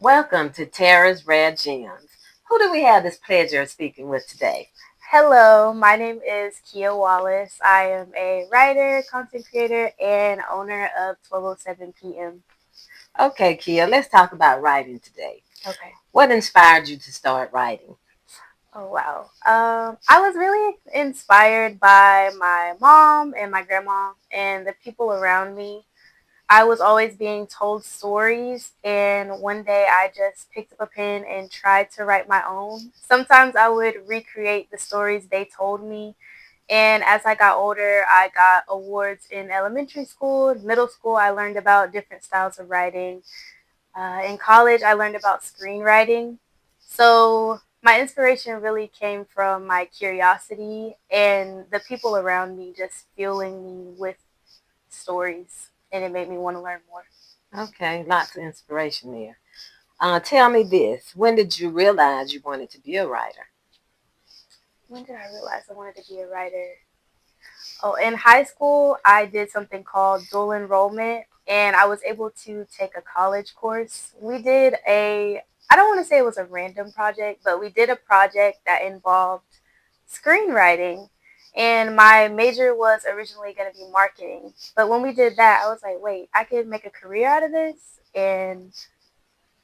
Welcome to Tara's Rare Gems. Who do we have this pleasure of speaking with today? Hello, my name is Kiah Wallace. I am a writer, content creator, and owner of 1207 PM. Okay, Kia, let's talk about writing today. Okay. What inspired you to start writing? Oh, wow. I was really inspired by my mom and my grandma and the people around me. I was always being told stories, and one day I just picked up a pen and tried to write my own. Sometimes I would recreate the stories they told me. And as I got older, I got awards in elementary school, middle school. I learned about different styles of writing. In college, I learned about screenwriting. So my inspiration really came from my curiosity and the people around me just fueling me with stories, and it made me want to learn more. Okay, lots of inspiration there. Tell me this. When did you realize you wanted to be a writer? When did I realize I wanted to be a writer? Oh, in high school, I did something called dual enrollment, and I was able to take a college course. I don't want to say it was a random project, but we did a project that involved screenwriting. And my major was originally going to be marketing. But when we did that, I was like, wait, I could make a career out of this. And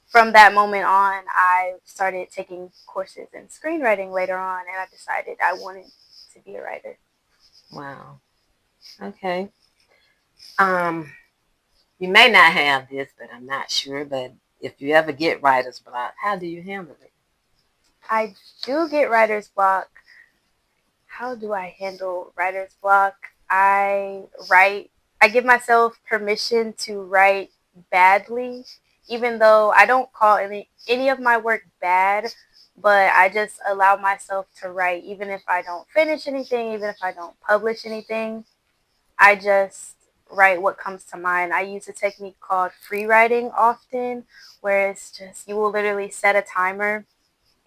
from that moment on, I started taking courses in screenwriting later on, and I decided I wanted to be a writer. Wow. Okay. Um, you may not have this, but I'm not sure. But if you ever get writer's block, how do you handle it? I do get writer's block. How do I handle writer's block? I write, I give myself permission to write badly, even though I don't call any of my work bad, but I just allow myself to write, even if I don't finish anything, even if I don't publish anything. I just write what comes to mind. I use a technique called free writing often, where it's just you will literally set a timer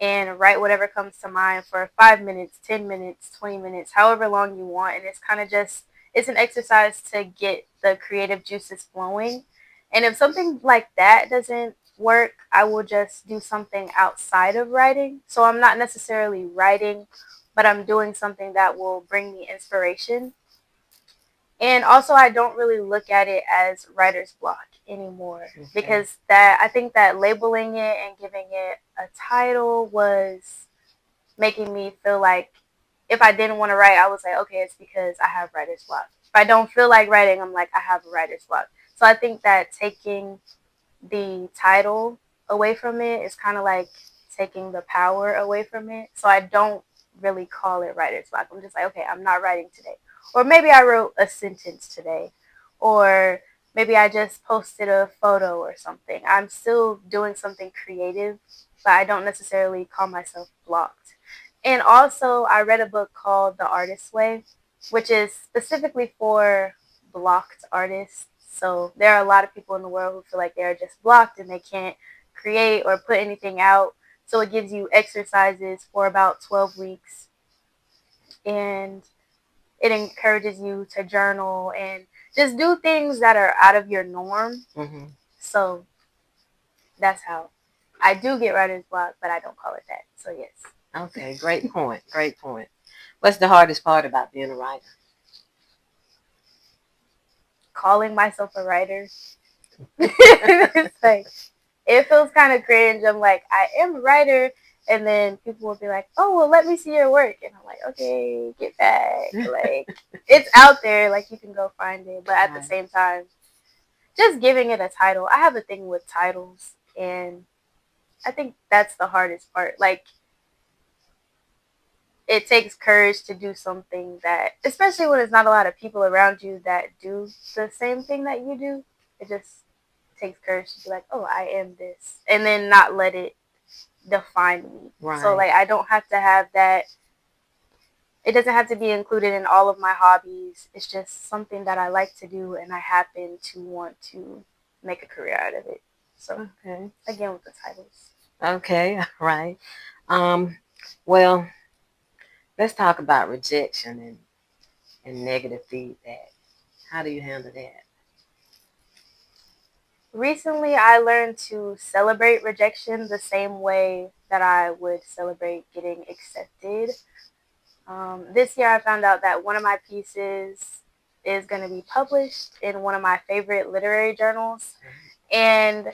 and write whatever comes to mind for 5 minutes, 10 minutes, 20 minutes, however long you want. And it's kind of just, it's an exercise to get the creative juices flowing. And if something like that doesn't work, I will just do something outside of writing. So I'm not necessarily writing, but I'm doing something that will bring me inspiration. And also, I don't really look at it as writer's block anymore Okay. because that I think that labeling it and giving it a title was making me feel like if I didn't want to write, I was like, okay, it's because I have writer's block. If I don't feel like writing, I'm like, I have a writer's block. So I think that taking the title away from it is kind of like taking the power away from it. So I don't really call it writer's block. I'm just like, okay, I'm not writing today. Or maybe I wrote a sentence today. Or maybe I just posted a photo or something. I'm still doing something creative, but I don't necessarily call myself blocked. And also, I read a book called The Artist's Way, which is specifically for blocked artists. So there are a lot of people in the world who feel like they're just blocked and they can't create or put anything out. So it gives you exercises for about 12 weeks, and it encourages you to journal and just do things that are out of your norm. Mm-hmm. So that's how I do get writer's block, but I don't call it that. So yes, Okay, great point. Great point. What's the hardest part about being a writer? calling myself a writer, it's like it feels kind of cringe. I'm like, I am a writer, and then people will be like, "Oh, well, let me see your work," and I'm like, "Okay, get back." Like it's out there, like you can go find it, but at the Right. same time, just giving it a title. I have a thing with titles, and I think that's the hardest part. Like it takes courage to do something that, especially when there's not a lot of people around you that do the same thing that you do. It just takes courage to be like, oh, I am this, and then not let it define me. So Right. like, I don't have to have that. It doesn't have to be included in all of my hobbies. It's just something that I like to do, and I happen to want to make a career out of it. So Okay. again, with the titles. Okay. Right. Um, well, let's talk about rejection and negative feedback. How do you handle that? Recently, I learned to celebrate rejection the same way that I would celebrate getting accepted. This year, I found out that one of my pieces is going to be published in one of my favorite literary journals. And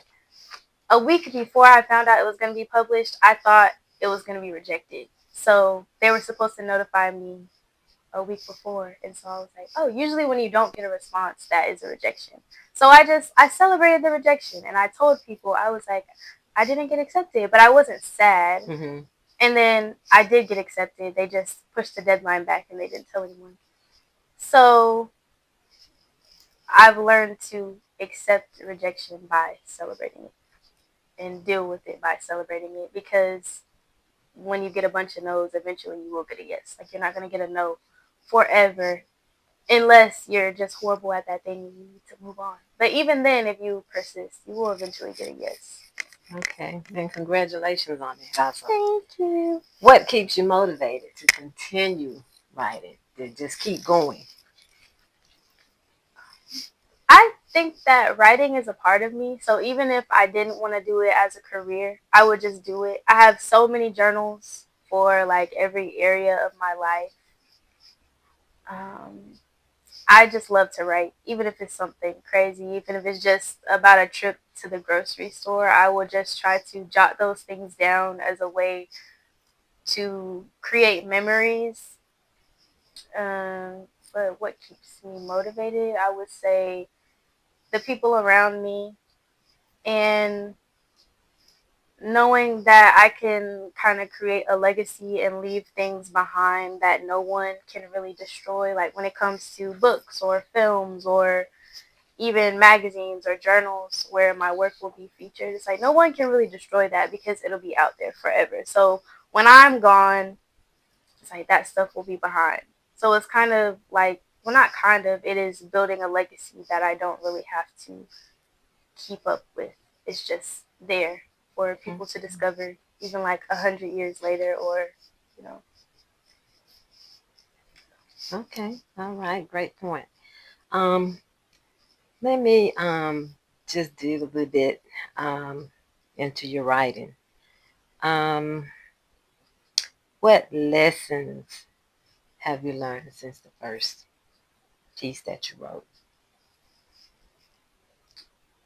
a week before I found out it was going to be published, I thought it was going to be rejected. So they were supposed to notify me a week before, and so I was like, oh, usually when you don't get a response, that is a rejection. So I celebrated the rejection, and I told people, I was like, I didn't get accepted, but I wasn't sad. Mm-hmm. And then I did get accepted. They just pushed the deadline back, and they didn't tell anyone. So I've learned to accept rejection by celebrating it and deal with it by celebrating it, because when you get a bunch of no's, eventually you will get a yes. Like, you're not going to get a no forever unless you're just horrible at that thing and you need to move on. But even then, if you persist, you will eventually get a yes. Okay, and congratulations on it, also. Thank you. What keeps you motivated to continue writing, to just keep going? I think that writing is a part of me. So even if I didn't want to do it as a career, I would just do it. I have so many journals for like every area of my life. Um, I just love to write, even if it's something crazy, even if it's just about a trip to the grocery store. I will just try to jot those things down as a way to create memories. But what keeps me motivated, I would say the people around me, and knowing that I can kind of create a legacy and leave things behind that no one can really destroy. Like when it comes to books or films or even magazines or journals where my work will be featured. It's like no one can really destroy that because it'll be out there forever. So when I'm gone, it's like that stuff will be behind. So it's kind of like, well, not kind of, it is building a legacy that I don't really have to keep up with. It's just there for people to discover, even like 100 years later, or you know. Okay, all right, great point. Um, Let me just dig a little bit um into your writing. Um, what lessons have you learned since the first piece that you wrote?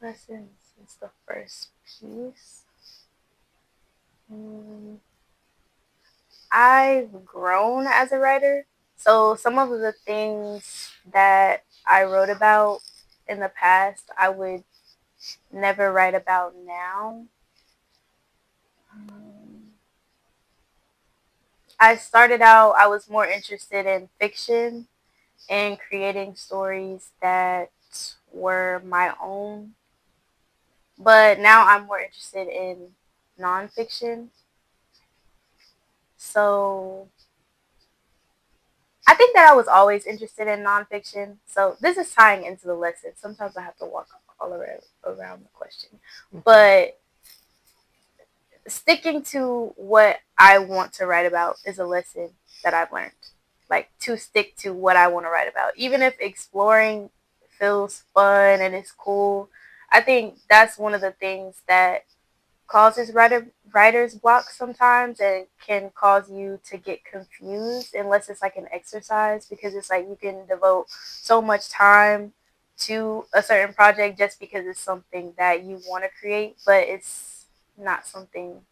Lessons since the first piece. Mm, I've grown as a writer. So some of the things that I wrote about in the past, I would never write about now. Um, I started out, I was more interested in fiction and creating stories that were my own. But now I'm more interested in nonfiction. So I think that I was always interested in nonfiction. So this is tying into the lesson. Sometimes I have to walk all around the question. But sticking to what I want to write about is a lesson that I've learned. Like to stick to what I want to write about. Even if exploring feels fun and it's cool, I think that's one of the things that causes writer's block sometimes, and can cause you to get confused unless it's like an exercise, because it's like you can devote so much time to a certain project just because it's something that you want to create, but it's not something,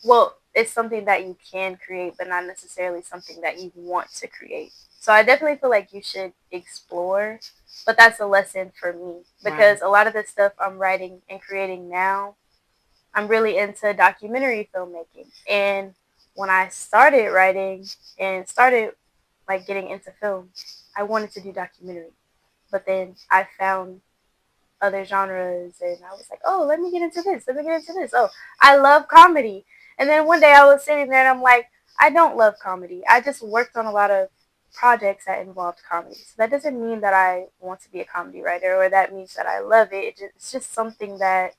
well, it's something that you can create but not necessarily something that you want to create. So I definitely feel like you should explore, but that's a lesson for me because Right. a lot of the stuff I'm writing and creating now, I'm really into documentary filmmaking. And when I started writing and started like getting into film, I wanted to do documentary. But then I found other genres and I was like, oh, let me get into this. Let me get into this. Oh, I love comedy. And then one day I was sitting there and I'm like, I don't love comedy. I just worked on a lot of projects that involved comedy. So that doesn't mean that I want to be a comedy writer or that means that I love it. It's just something that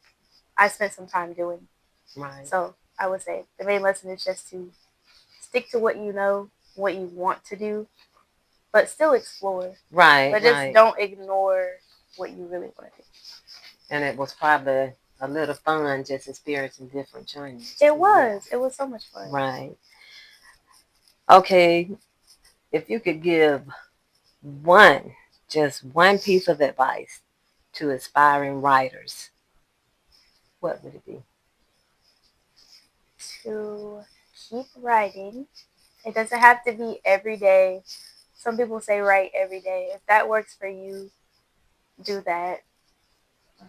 I spent some time doing. Right. So I would say the main lesson is just to stick to what you know, what you want to do, but still explore. Right, But just right. don't ignore. what you really want to do. And it was probably a little fun just experiencing different journeys It too. Yeah. was. It was so much fun. Right. Okay. If you could give one, just one piece of advice to aspiring writers, what would it be? To keep writing. It doesn't have to be every day. Some people say write every day. If that works for you, do that. Um,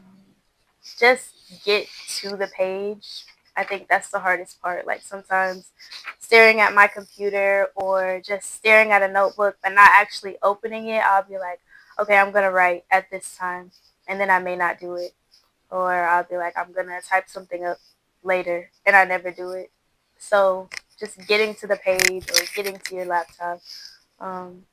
just get to the page. I think that's the hardest part. Like sometimes staring at my computer or just staring at a notebook but not actually opening it, I'll be like, okay, I'm going to write at this time. And then I may not do it. Or I'll be like, I'm going to type something up later and I never do it. So just getting to the page or getting to your laptop. Um,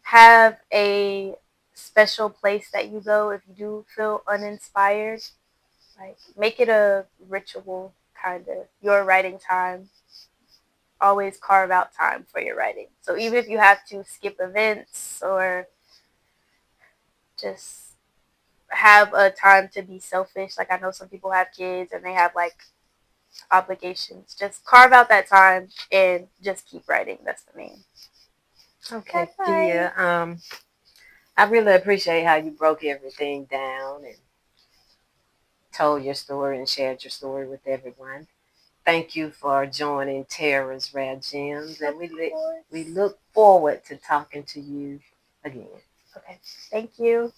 have a special place that you go if you do feel uninspired. Like make it a ritual, kind of. Your writing time. Always carve out time for your writing. So even if you have to skip events or just have a time to be selfish, like I know some people have kids and they have like obligations. Just carve out that time and just keep writing. That's the main Okay, advice. Kia. I really appreciate how you broke everything down and told your story and shared your story with everyone. Thank you for joining Tara's Rare Gems, Of and we course. look forward to talking to you again. Okay. Thank you.